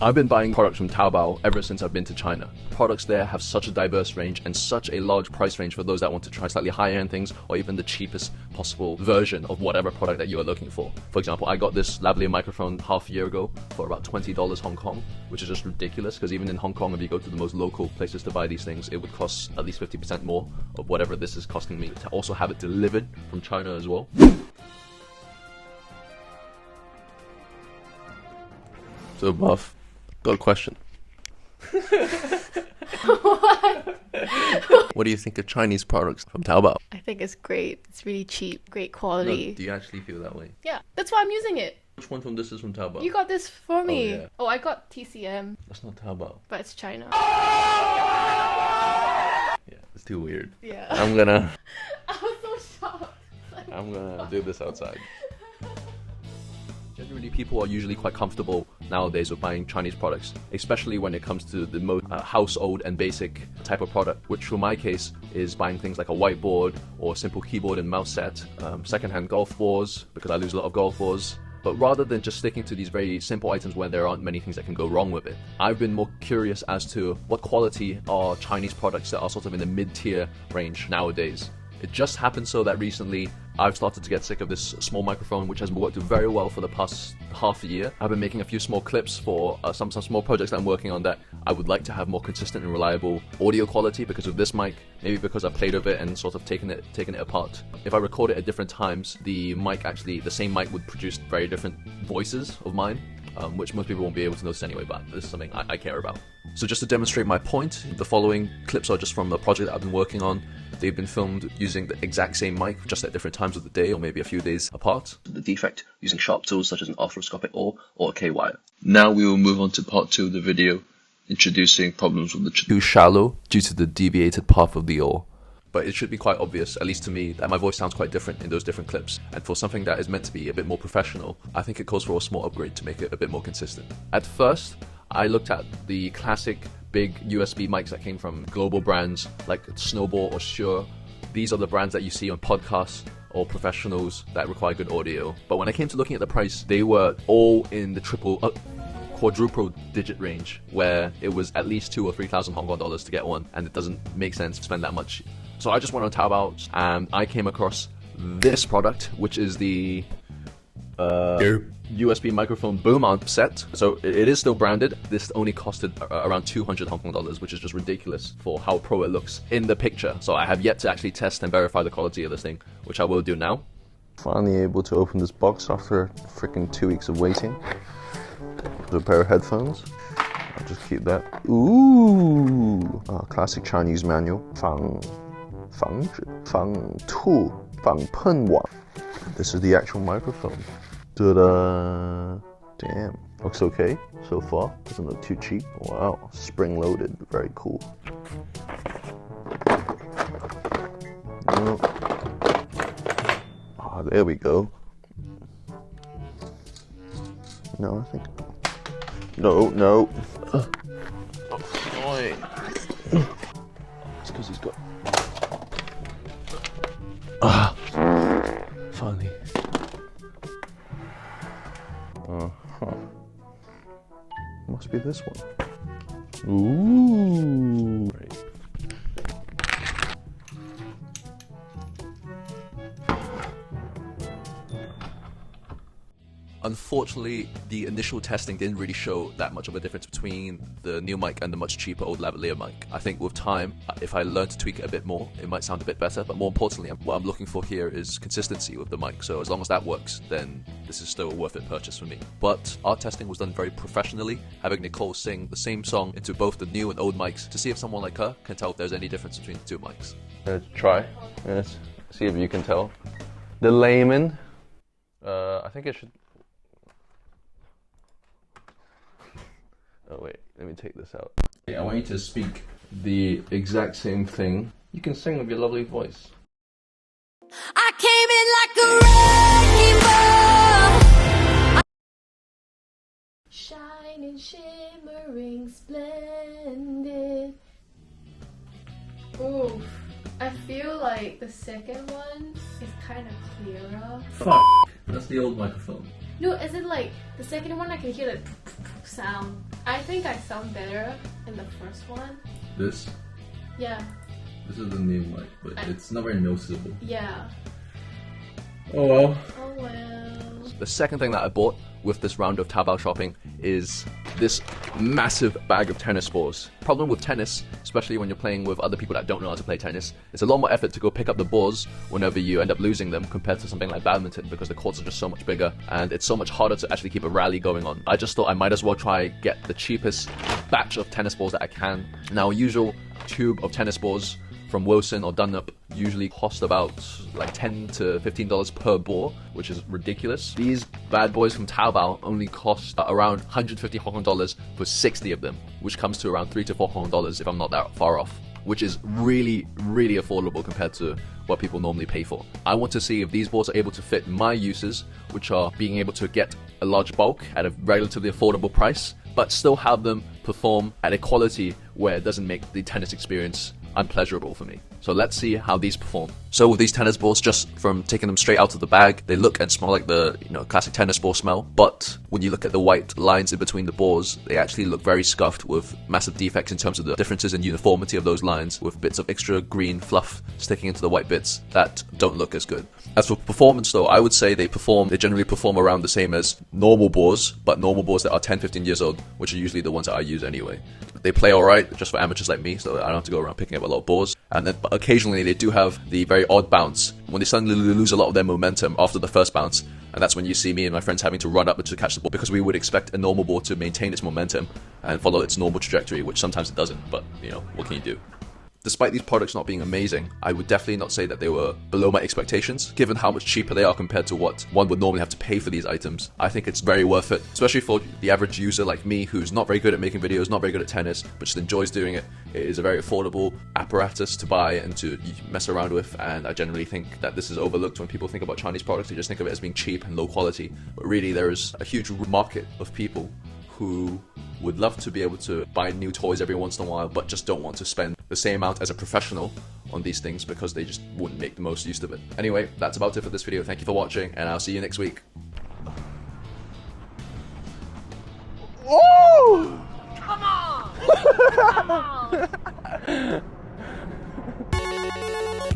I've been buying products from TaoBao ever since I've been to China. Products there have such a diverse range and such a large price range for those that want to try slightly higher end things or even the cheapest possible version of whatever product that you are looking for. For example, I got this lavalier microphone half a year ago for about $20 Hong Kong, which is just ridiculous because even in Hong Kong, if you go to the most local places to buy these things, it would cost at least 50% more of whatever this is costing me to also have it delivered from China as well. So, Buff, got a question. What? What do you think of Chinese products from TaoBao? I think it's great. It's really cheap, great quality. No, do you actually feel that way? Yeah, that's why I'm using it. Which one from this is from TaoBao? You got this for me. Oh, yeah. Oh, I got TCM. That's not TaoBao. But it's China. Yeah, it's too weird. Yeah. I'm gonna so shocked. I'm gonna do this outside. Generally, people are usually quite comfortable nowadays with buying Chinese products, especially when it comes to the most household and basic type of product, which for my case is buying things like a whiteboard or a simple keyboard and mouse set, secondhand golf balls, because I lose a lot of golf balls. But rather than just sticking to these very simple items where there aren't many things that can go wrong with it, I've been more curious as to what quality are Chinese products that are sort of in the mid-tier range nowadays. It just happened so that recently I've started to get sick of this small microphone, which has worked very well for the past half a year. I've been making a few small clips for some small projects that I'm working on that I would like to have more consistent and reliable audio quality because of this mic, maybe because I've played with it and sort of taken it apart. If I record it at different times, the same mic would produce very different voices of mine. Which most people won't be able to notice anyway, but this is something I care about. So just to demonstrate my point, the following clips are just from a project that I've been working on. They've been filmed using the exact same mic, just at different times of the day, or maybe a few days apart. The defect using sharp tools such as an arthroscopic oar or a K-wire. Now we will move on to part 2 of the video, introducing problems with the too shallow due to the deviated path of the oar. But it should be quite obvious, at least to me, that my voice sounds quite different in those different clips. And for something that is meant to be a bit more professional, I think it calls for a small upgrade to make it a bit more consistent. At first, I looked at the classic big USB mics that came from global brands like Snowball or Shure. These are the brands that you see on podcasts or professionals that require good audio. But when I came to looking at the price, they were all in the quadruple digit range, where it was at least 2,000 or 3,000 Hong Kong dollars to get one, and it doesn't make sense to spend that much. So I just went on TaoBao and I came across this product, which is the USB microphone boom mount set. So it is still branded. This only costed around 200 Hong Kong dollars, which is just ridiculous for how pro it looks in the picture. So I have yet to actually test and verify the quality of this thing, which I will do now. Finally able to open this box after freaking 2 weeks of waiting. A pair of headphones. I'll just keep that. Ooh, classic Chinese manual. 防吐防喷网. This is the actual microphone. Ta-da! Damn, looks okay so far. Doesn't look too cheap. Wow, spring loaded. Very cool. Oh, there we go. No, I think. No. Oh, annoying. It's because he's got. Funny. Must be this one. Ooh. Right. Unfortunately, the initial testing didn't really show that much of a difference between the new mic and the much cheaper old lavalier mic. I think with time, if I learn to tweak it a bit more, it might sound a bit better, but more importantly, what I'm looking for here is consistency with the mic, so as long as that works, then this is still a worth it purchase for me. But our testing was done very professionally, having Nicole sing the same song into both the new and old mics to see if someone like her can tell if there's any difference between the two mics. Let's try. Yes. See if you can tell. The layman. I think it should. Oh wait, let me take this out. I want you to speak the exact same thing. You can sing with your lovely voice. I came in like a wrecking ball. Shining, shimmering, splendid. Oof. I feel like the second one is kind of clearer. Fuck. That's the old microphone. No, as in like the second one I can hear the sound. I think I sound better in the first one. This Yeah. is the new mic, but it's not very noticeable. Yeah. Oh well. Oh well. The second thing that I bought with this round of TaoBao shopping is this massive bag of tennis balls. Problem with tennis, especially when you're playing with other people that don't know how to play tennis, it's a lot more effort to go pick up the balls whenever you end up losing them compared to something like badminton, because the courts are just so much bigger and it's so much harder to actually keep a rally going on. I just thought I might as well try get the cheapest batch of tennis balls that I can. Now, a usual tube of tennis balls from Wilson or Dunlop usually cost about like $10 to $15 per ball, which is ridiculous. These bad boys from TaoBao only cost around 150 Hong Kong dollars for 60 of them, which comes to around 3 to 4 Hong Kong dollars if I'm not that far off, which is really, really affordable compared to what people normally pay for. I want to see if these balls are able to fit my uses, which are being able to get a large bulk at a relatively affordable price, but still have them perform at a quality where it doesn't make the tennis experience unpleasurable for me. So let's see how these perform. So with these tennis balls, just from taking them straight out of the bag, they look and smell like the classic tennis ball smell. But when you look at the white lines in between the balls, they actually look very scuffed with massive defects in terms of the differences in uniformity of those lines, with bits of extra green fluff sticking into the white bits that don't look as good. As for performance though, I would say they generally perform around the same as normal balls, but normal balls that are 10-15 years old, which are usually the ones that I use anyway. They play alright, just for amateurs like me, so I don't have to go around picking up a lot of balls. And then occasionally they do have the very odd bounce, when they suddenly lose a lot of their momentum after the first bounce. And that's when you see me and my friends having to run up to catch the ball, because we would expect a normal ball to maintain its momentum and follow its normal trajectory, which sometimes it doesn't, but what can you do? Despite these products not being amazing, I would definitely not say that they were below my expectations, given how much cheaper they are compared to what one would normally have to pay for these items. I think it's very worth it, especially for the average user like me who's not very good at making videos, not very good at tennis, but just enjoys doing it. It is a very affordable apparatus to buy and to mess around with, and I generally think that this is overlooked when people think about Chinese products. They just think of it as being cheap and low quality, but really there is a huge market of people who would love to be able to buy new toys every once in a while, but just don't want to spend the same amount as a professional on these things because they just wouldn't make the most use of it. Anyway, that's about it for this video. Thank you for watching, and I'll see you next week. Woo! Come on! Come on!